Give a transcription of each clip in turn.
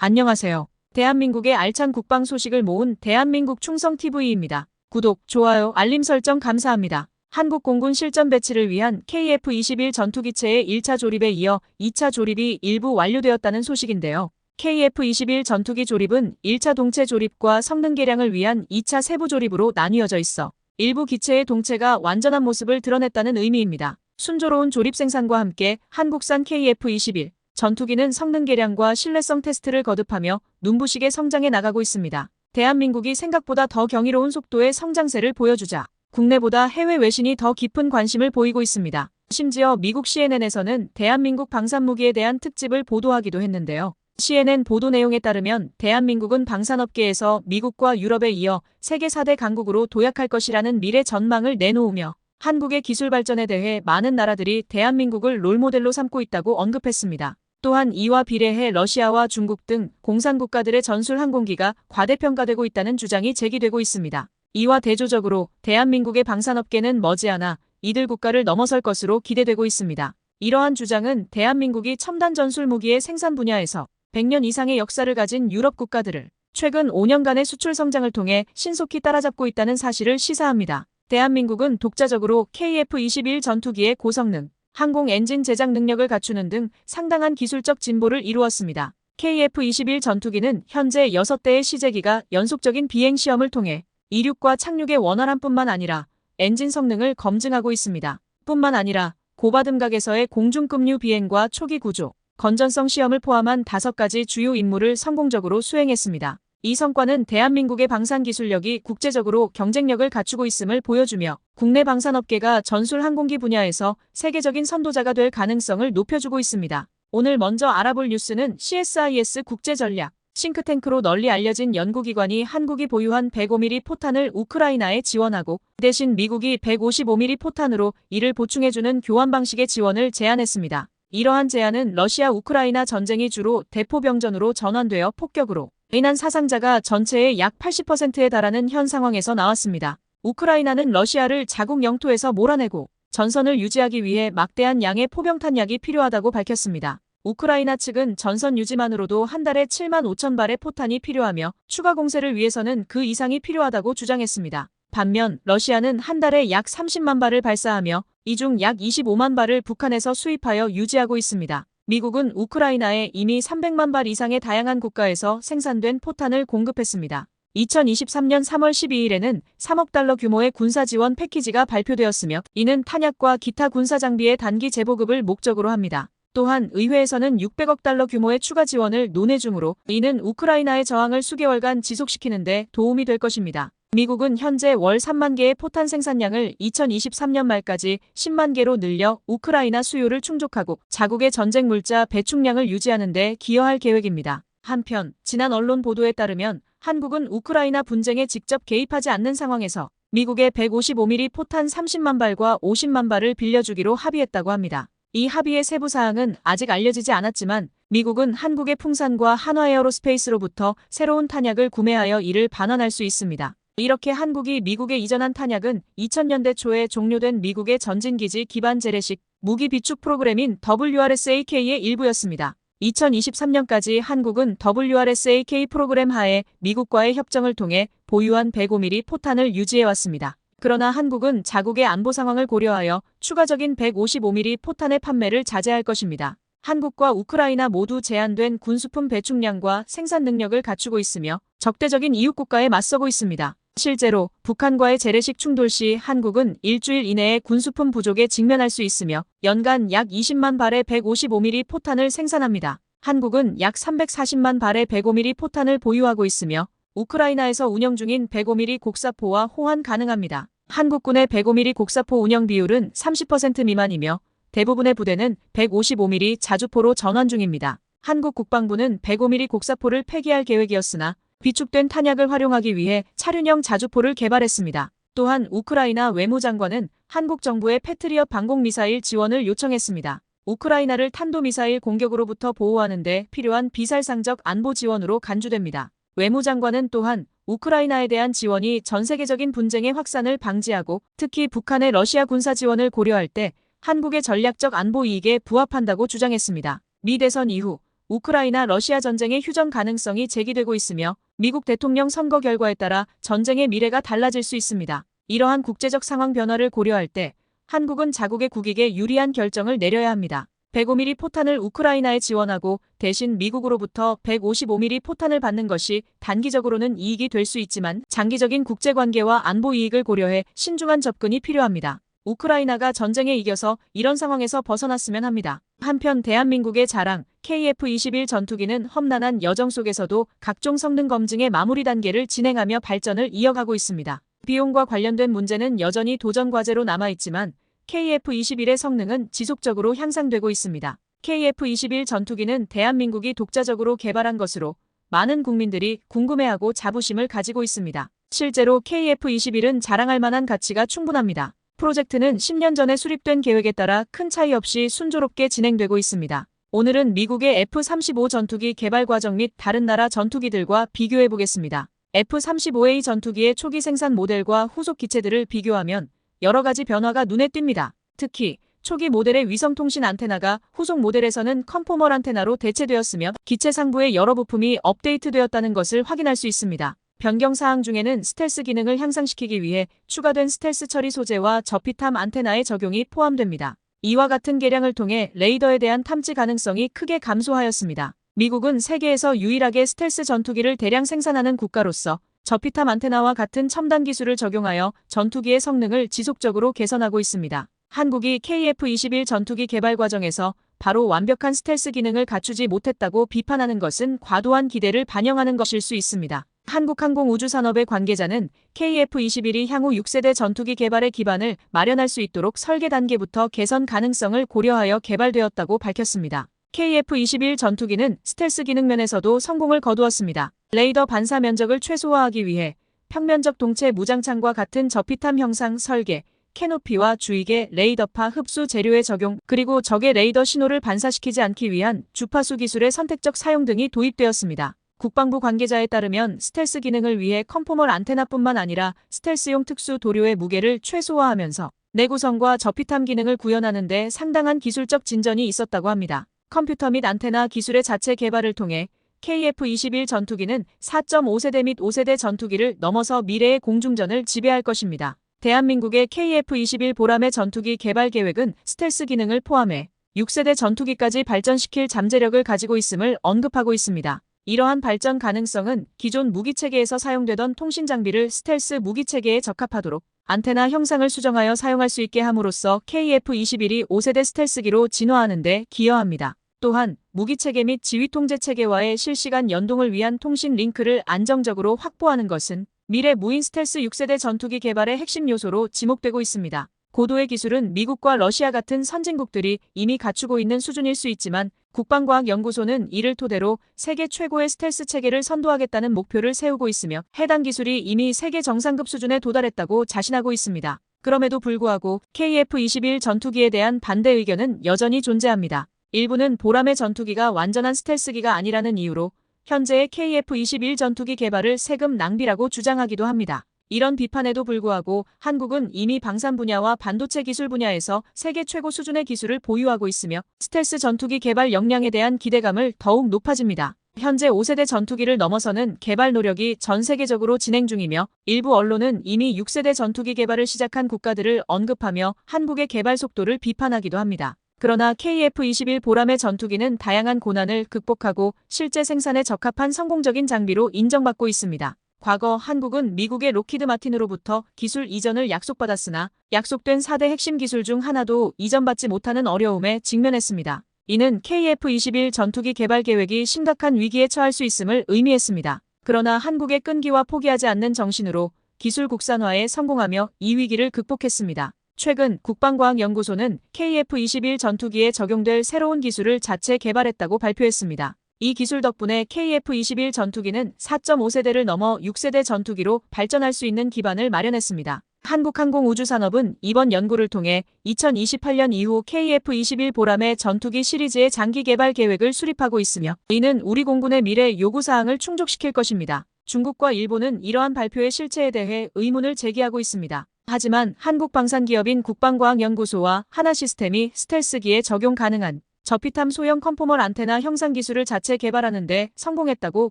안녕하세요. 대한민국의 알찬 국방 소식을 모은 대한민국 충성TV입니다. 구독, 좋아요, 알림 설정 감사합니다. 한국 공군 실전 배치를 위한 KF-21 전투기체의 1차 조립에 이어 2차 조립이 일부 완료되었다는 소식인데요. KF-21 전투기 조립은 1차 동체 조립과 성능 개량을 위한 2차 세부 조립으로 나뉘어져 있어 일부 기체의 동체가 완전한 모습을 드러냈다는 의미입니다. 순조로운 조립 생산과 함께 한국산 KF-21 전투기는 성능 개량과 신뢰성 테스트를 거듭하며 눈부시게 성장해 나가고 있습니다. 대한민국이 생각보다 더 경이로운 속도의 성장세를 보여주자 국내보다 해외 외신이 더 깊은 관심을 보이고 있습니다. 심지어 미국 CNN에서는 대한민국 방산무기에 대한 특집을 보도하기도 했는데요. CNN 보도 내용에 따르면 대한민국은 방산업계에서 미국과 유럽에 이어 세계 4대 강국으로 도약할 것이라는 미래 전망을 내놓으며 한국의 기술 발전에 대해 많은 나라들이 대한민국을 롤모델로 삼고 있다고 언급했습니다. 또한 이와 비례해 러시아와 중국 등 공산국가들의 전술 항공기가 과대평가되고 있다는 주장이 제기되고 있습니다. 이와 대조적으로 대한민국의 방산업계는 머지않아 이들 국가를 넘어설 것으로 기대되고 있습니다. 이러한 주장은 대한민국이 첨단 전술 무기의 생산 분야에서 100년 이상의 역사를 가진 유럽 국가들을 최근 5년간의 수출 성장을 통해 신속히 따라잡고 있다는 사실을 시사합니다. 대한민국은 독자적으로 KF-21 전투기의 고성능 항공 엔진 제작 능력을 갖추는 등 상당한 기술적 진보를 이루었습니다. KF-21 전투기는 현재 6대의 시제기가 연속적인 비행 시험을 통해 이륙과 착륙의 원활함뿐만 아니라 엔진 성능을 검증하고 있습니다. 뿐만 아니라 고받음각에서의 공중급류 비행과 초기 구조, 건전성 시험을 포함한 5가지 주요 임무를 성공적으로 수행했습니다. 이 성과는 대한민국의 방산 기술력이 국제적으로 경쟁력을 갖추고 있음을 보여주며 국내 방산업계가 전술 항공기 분야에서 세계적인 선도자가 될 가능성을 높여주고 있습니다. 오늘 먼저 알아볼 뉴스는 CSIS 국제전략 싱크탱크로 널리 알려진 연구기관이 한국이 보유한 105mm 포탄을 우크라이나에 지원하고 대신 미국이 155mm 포탄으로 이를 보충해주는 교환 방식의 지원을 제안했습니다. 이러한 제안은 러시아 우크라이나 전쟁이 주로 대포병전으로 전환되어 폭격으로 인한 사상자가 전체의 약 80%에 달하는 현 상황에서 나왔습니다. 우크라이나는 러시아를 자국 영토에서 몰아내고 전선을 유지하기 위해 막대한 양의 포병탄약이 필요하다고 밝혔습니다. 우크라이나 측은 전선 유지만으로도 한 달에 7만 5천 발의 포탄이 필요하며 추가 공세를 위해서는 그 이상이 필요하다고 주장했습니다. 반면 러시아는 한 달에 약 30만 발을 발사하며 이 중 약 25만 발을 북한에서 수입하여 유지하고 있습니다. 미국은 우크라이나에 이미 300만 발 이상의 다양한 국가에서 생산된 포탄을 공급했습니다. 2023년 3월 12일에는 3억 달러 규모의 군사 지원 패키지가 발표되었으며 이는 탄약과 기타 군사 장비의 단기 재보급을 목적으로 합니다. 또한 의회에서는 600억 달러 규모의 추가 지원을 논의 중으로 이는 우크라이나의 저항을 수개월간 지속시키는 데 도움이 될 것입니다. 미국은 현재 월 3만 개의 포탄 생산량을 2023년 말까지 10만 개로 늘려 우크라이나 수요를 충족하고 자국의 전쟁 물자 배축량을 유지하는 데 기여할 계획입니다. 한편 지난 언론 보도에 따르면 한국은 우크라이나 분쟁에 직접 개입하지 않는 상황에서 미국의 155mm 포탄 30만 발과 50만 발을 빌려주기로 합의했다고 합니다. 이 합의의 세부 사항은 아직 알려지지 않았지만 미국은 한국의 풍산과 한화에어로스페이스로부터 새로운 탄약을 구매하여 이를 반환할 수 있습니다. 이렇게 한국이 미국에 이전한 탄약은 2000년대 초에 종료된 미국의 전진기지 기반 재래식 무기 비축 프로그램인 WRS-AK의 일부였습니다. 2023년까지 한국은 WRS-AK 프로그램 하에 미국과의 협정을 통해 보유한 105mm 포탄을 유지해왔습니다. 그러나 한국은 자국의 안보 상황을 고려하여 추가적인 155mm 포탄의 판매를 자제할 것입니다. 한국과 우크라이나 모두 제한된 군수품 배축량과 생산 능력을 갖추고 있으며 적대적인 이웃국가에 맞서고 있습니다. 실제로 북한과의 재래식 충돌 시 한국은 일주일 이내에 군수품 부족에 직면할 수 있으며 연간 약 20만 발의 155mm 포탄을 생산합니다. 한국은 약 340만 발의 105mm 포탄을 보유하고 있으며 우크라이나에서 운영 중인 105mm 곡사포와 호환 가능합니다. 한국군의 105mm 곡사포 운영 비율은 30% 미만이며 대부분의 부대는 155mm 자주포로 전환 중입니다. 한국 국방부는 105mm 곡사포를 폐기할 계획이었으나 비축된 탄약을 활용하기 위해 차륜형 자주포를 개발했습니다. 또한 우크라이나 외무장관은 한국 정부의 패트리엇 방공미사일 지원을 요청했습니다. 우크라이나를 탄도미사일 공격으로부터 보호하는 데 필요한 비살상적 안보 지원으로 간주됩니다. 외무장관은 또한 우크라이나에 대한 지원이 전 세계적인 분쟁의 확산을 방지하고 특히 북한의 러시아 군사 지원을 고려할 때 한국의 전략적 안보 이익에 부합한다고 주장했습니다. 미 대선 이후 우크라이나 러시아 전쟁의 휴전 가능성이 제기되고 있으며 미국 대통령 선거 결과에 따라 전쟁의 미래가 달라질 수 있습니다. 이러한 국제적 상황 변화를 고려할 때 한국은 자국의 국익에 유리한 결정을 내려야 합니다. 105mm 포탄을 우크라이나에 지원하고 대신 미국으로부터 155mm 포탄을 받는 것이 단기적으로는 이익이 될 수 있지만 장기적인 국제관계와 안보 이익을 고려해 신중한 접근이 필요합니다. 우크라이나가 전쟁에 이겨서 이런 상황에서 벗어났으면 합니다. 한편 대한민국의 자랑 KF-21 전투기는 험난한 여정 속에서도 각종 성능 검증의 마무리 단계를 진행하며 발전을 이어가고 있습니다. 비용과 관련된 문제는 여전히 도전 과제로 남아있지만 KF-21의 성능은 지속적으로 향상되고 있습니다. KF-21 전투기는 대한민국이 독자적으로 개발한 것으로 많은 국민들이 궁금해하고 자부심을 가지고 있습니다. 실제로 KF-21은 자랑할 만한 가치가 충분합니다. 프로젝트는 10년 전에 수립된 계획에 따라 큰 차이 없이 순조롭게 진행되고 있습니다. 오늘은 미국의 F-35 전투기 개발 과정 및 다른 나라 전투기들과 비교해 보겠습니다. F-35A 전투기의 초기 생산 모델과 후속 기체들을 비교하면 여러 가지 변화가 눈에 띕니다. 특히 초기 모델의 위성통신 안테나가 후속 모델에서는 컨포멀 안테나로 대체되었으며 기체 상부의 여러 부품이 업데이트되었다는 것을 확인할 수 있습니다. 변경 사항 중에는 스텔스 기능을 향상시키기 위해 추가된 스텔스 처리 소재와 저피탐 안테나의 적용이 포함됩니다. 이와 같은 개량을 통해 레이더에 대한 탐지 가능성이 크게 감소하였습니다. 미국은 세계에서 유일하게 스텔스 전투기를 대량 생산하는 국가로서 저피탐 안테나와 같은 첨단 기술을 적용하여 전투기의 성능을 지속적으로 개선하고 있습니다. 한국이 KF-21 전투기 개발 과정에서 바로 완벽한 스텔스 기능을 갖추지 못했다고 비판하는 것은 과도한 기대를 반영하는 것일 수 있습니다. 한국항공우주산업의 관계자는 KF-21이 향후 6세대 전투기 개발의 기반을 마련할 수 있도록 설계 단계부터 개선 가능성을 고려하여 개발되었다고 밝혔습니다. KF-21 전투기는 스텔스 기능 면에서도 성공을 거두었습니다. 레이더 반사 면적을 최소화하기 위해 평면적 동체 무장창과 같은 저피탐 형상 설계, 캐노피와 주익의 레이더파 흡수 재료의 적용, 그리고 적의 레이더 신호를 반사시키지 않기 위한 주파수 기술의 선택적 사용 등이 도입되었습니다. 국방부 관계자에 따르면 스텔스 기능을 위해 컨포멀 안테나뿐만 아니라 스텔스용 특수 도료의 무게를 최소화하면서 내구성과 저피탐 기능을 구현하는 데 상당한 기술적 진전이 있었다고 합니다. 컴퓨터 및 안테나 기술의 자체 개발을 통해 KF-21 전투기는 4.5세대 및 5세대 전투기를 넘어서 미래의 공중전을 지배할 것입니다. 대한민국의 KF-21 보람의 전투기 개발 계획은 스텔스 기능을 포함해 6세대 전투기까지 발전시킬 잠재력을 가지고 있음을 언급하고 있습니다. 이러한 발전 가능성은 기존 무기체계에서 사용되던 통신 장비를 스텔스 무기체계에 적합하도록 안테나 형상을 수정하여 사용할 수 있게 함으로써 KF-21이 5세대 스텔스기로 진화하는 데 기여합니다. 또한 무기체계 및 지휘통제체계와의 실시간 연동을 위한 통신 링크를 안정적으로 확보하는 것은 미래 무인 스텔스 6세대 전투기 개발의 핵심 요소로 지목되고 있습니다. 고도의 기술은 미국과 러시아 같은 선진국들이 이미 갖추고 있는 수준일 수 있지만 국방과학연구소는 이를 토대로 세계 최고의 스텔스 체계를 선도하겠다는 목표를 세우고 있으며 해당 기술이 이미 세계 정상급 수준에 도달했다고 자신하고 있습니다. 그럼에도 불구하고 KF-21 전투기에 대한 반대 의견은 여전히 존재합니다. 일부는 보람의 전투기가 완전한 스텔스기가 아니라는 이유로 현재의 KF-21 전투기 개발을 세금 낭비라고 주장하기도 합니다. 이런 비판에도 불구하고 한국은 이미 방산 분야와 반도체 기술 분야에서 세계 최고 수준의 기술을 보유하고 있으며 스텔스 전투기 개발 역량에 대한 기대감을 더욱 높아집니다. 현재 5세대 전투기를 넘어서는 개발 노력이 전 세계적으로 진행 중이며 일부 언론은 이미 6세대 전투기 개발을 시작한 국가들을 언급하며 한국의 개발 속도를 비판하기도 합니다. 그러나 KF-21 보람의 전투기는 다양한 고난을 극복하고 실제 생산에 적합한 성공적인 장비로 인정받고 있습니다. 과거 한국은 미국의 록히드 마틴으로부터 기술 이전을 약속받았으나 약속된 4대 핵심 기술 중 하나도 이전받지 못하는 어려움에 직면했습니다. 이는 KF-21 전투기 개발 계획이 심각한 위기에 처할 수 있음을 의미했습니다. 그러나 한국의 끈기와 포기하지 않는 정신으로 기술 국산화에 성공하며 이 위기를 극복했습니다. 최근 국방과학연구소는 KF-21 전투기에 적용될 새로운 기술을 자체 개발했다고 발표했습니다. 이 기술 덕분에 KF-21 전투기는 4.5세대를 넘어 6세대 전투기로 발전할 수 있는 기반을 마련했습니다. 한국항공우주산업은 이번 연구를 통해 2028년 이후 KF-21 보람의 전투기 시리즈의 장기 개발 계획을 수립하고 있으며 이는 우리 공군의 미래 요구사항을 충족시킬 것입니다. 중국과 일본은 이러한 발표의 실체에 대해 의문을 제기하고 있습니다. 하지만 한국 방산기업인 국방과학연구소와 하나시스템이 스텔스기에 적용 가능한 저피탐 소형 컨포멀 안테나 형상 기술을 자체 개발하는 데 성공했다고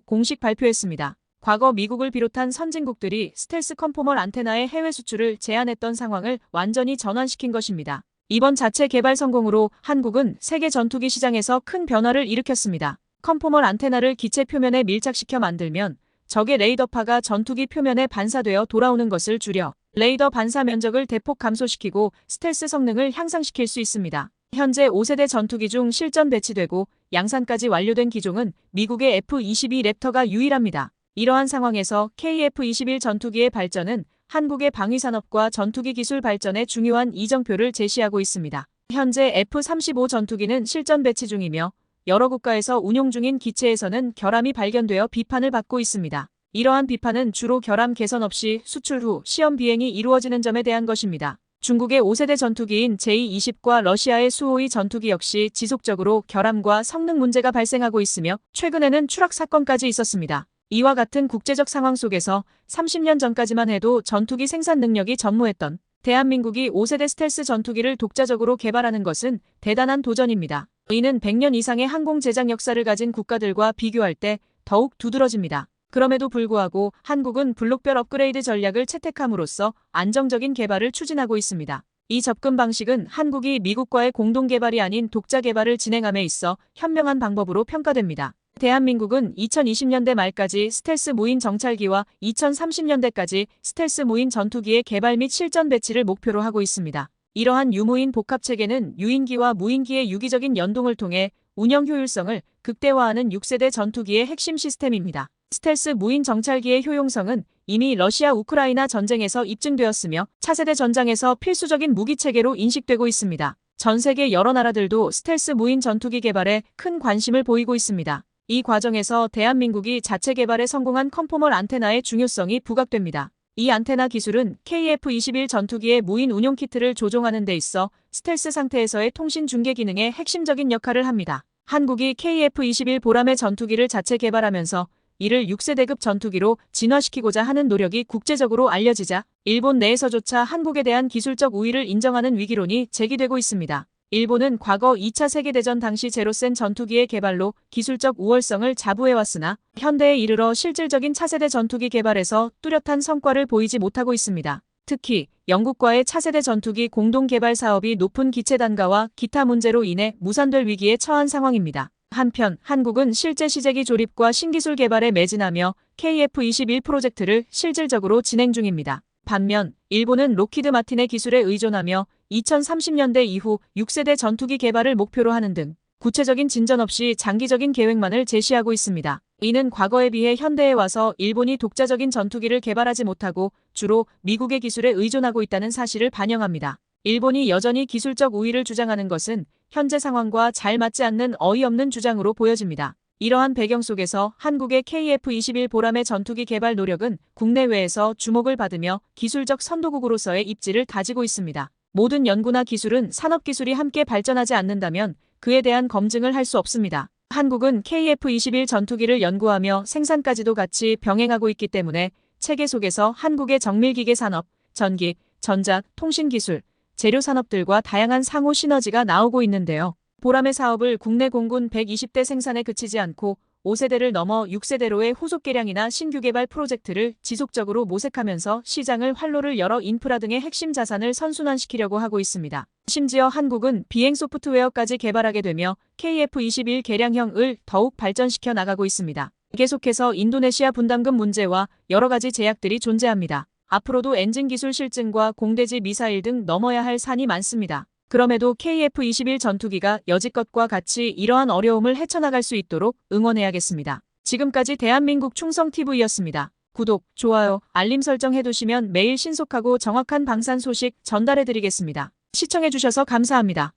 공식 발표했습니다. 과거 미국을 비롯한 선진국들이 스텔스 컨포멀 안테나의 해외 수출을 제한했던 상황을 완전히 전환시킨 것입니다. 이번 자체 개발 성공으로 한국은 세계 전투기 시장에서 큰 변화를 일으켰습니다. 컨포멀 안테나를 기체 표면에 밀착시켜 만들면 적의 레이더파가 전투기 표면에 반사되어 돌아오는 것을 줄여 레이더 반사 면적을 대폭 감소시키고 스텔스 성능을 향상시킬 수 있습니다. 현재 5세대 전투기 중 실전 배치되고 양산까지 완료된 기종은 미국의 F-22 랩터가 유일합니다. 이러한 상황에서 KF-21 전투기의 발전은 한국의 방위산업과 전투기 기술 발전에 중요한 이정표를 제시하고 있습니다. 현재 F-35 전투기는 실전 배치 중이며 여러 국가에서 운용 중인 기체에서는 결함이 발견되어 비판을 받고 있습니다. 이러한 비판은 주로 결함 개선 없이 수출 후 시험 비행이 이루어지는 점에 대한 것입니다. 중국의 5세대 전투기인 J-20과 러시아의 수호이 전투기 역시 지속적으로 결함과 성능 문제가 발생하고 있으며 최근에는 추락 사건까지 있었습니다. 이와 같은 국제적 상황 속에서 30년 전까지만 해도 전투기 생산 능력이 전무했던 대한민국이 5세대 스텔스 전투기를 독자적으로 개발하는 것은 대단한 도전입니다. 이는 100년 이상의 항공 제작 역사를 가진 국가들과 비교할 때 더욱 두드러집니다. 그럼에도 불구하고 한국은 블록별 업그레이드 전략을 채택함으로써 안정적인 개발을 추진하고 있습니다. 이 접근 방식은 한국이 미국과의 공동 개발이 아닌 독자 개발을 진행함에 있어 현명한 방법으로 평가됩니다. 대한민국은 2020년대 말까지 스텔스 무인 정찰기와 2030년대까지 스텔스 무인 전투기의 개발 및 실전 배치를 목표로 하고 있습니다. 이러한 유무인 복합체계는 유인기와 무인기의 유기적인 연동을 통해 운영 효율성을 극대화하는 6세대 전투기의 핵심 시스템입니다. 스텔스 무인 정찰기의 효용성은 이미 러시아 우크라이나 전쟁에서 입증되었으며 차세대 전장에서 필수적인 무기체계로 인식되고 있습니다. 전 세계 여러 나라들도 스텔스 무인 전투기 개발에 큰 관심을 보이고 있습니다. 이 과정에서 대한민국이 자체 개발에 성공한 컨포멀 안테나의 중요성이 부각됩니다. 이 안테나 기술은 KF-21 전투기의 무인 운용 키트를 조종하는 데 있어 스텔스 상태에서의 통신 중계 기능에 핵심적인 역할을 합니다. 한국이 KF-21 보람의 전투기를 자체 개발하면서 이를 6세대급 전투기로 진화시키고자 하는 노력이 국제적으로 알려지자 일본 내에서조차 한국에 대한 기술적 우위를 인정하는 위기론이 제기되고 있습니다. 일본은 과거 2차 세계대전 당시 제로센 전투기의 개발로 기술적 우월성을 자부해왔으나 현대에 이르러 실질적인 차세대 전투기 개발에서 뚜렷한 성과를 보이지 못하고 있습니다. 특히 영국과의 차세대 전투기 공동 개발 사업이 높은 기체 단가와 기타 문제로 인해 무산될 위기에 처한 상황입니다. 한편 한국은 실제 시제기 조립과 신기술 개발에 매진하며 KF-21 프로젝트를 실질적으로 진행 중입니다. 반면 일본은 록히드 마틴의 기술에 의존하며 2030년대 이후 6세대 전투기 개발을 목표로 하는 등 구체적인 진전 없이 장기적인 계획만을 제시하고 있습니다. 이는 과거에 비해 현대에 와서 일본이 독자적인 전투기를 개발하지 못하고 주로 미국의 기술에 의존하고 있다는 사실을 반영합니다. 일본이 여전히 기술적 우위를 주장하는 것은 현재 상황과 잘 맞지 않는 어이없는 주장으로 보여집니다. 이러한 배경 속에서 한국의 KF-21 보람의 전투기 개발 노력은 국내외에서 주목을 받으며 기술적 선도국으로서의 입지를 다지고 있습니다. 모든 연구나 기술은 산업기술이 함께 발전하지 않는다면 그에 대한 검증을 할 수 없습니다. 한국은 KF-21 전투기를 연구하며 생산까지도 같이 병행하고 있기 때문에 체계 속에서 한국의 정밀기계 산업, 전기, 전자, 통신기술, 재료 산업들과 다양한 상호 시너지가 나오고 있는데요. 보람의 사업을 국내 공군 120대 생산에 그치지 않고 5세대를 넘어 6세대로의 후속 개량이나 신규 개발 프로젝트를 지속적으로 모색하면서 시장을 활로를 열어 인프라 등의 핵심 자산을 선순환시키려고 하고 있습니다. 심지어 한국은 비행 소프트웨어까지 개발하게 되며 KF-21 개량형을 더욱 발전시켜 나가고 있습니다. 계속해서 인도네시아 분담금 문제와 여러 가지 제약들이 존재합니다. 앞으로도 엔진 기술 실증과 공대지 미사일 등 넘어야 할 산이 많습니다. 그럼에도 KF-21 전투기가 여지껏과 같이 이러한 어려움을 헤쳐나갈 수 있도록 응원해야겠습니다. 지금까지 대한민국 충성TV였습니다. 구독, 좋아요, 알림 설정 해두시면 매일 신속하고 정확한 방산 소식 전달해드리겠습니다. 시청해주셔서 감사합니다.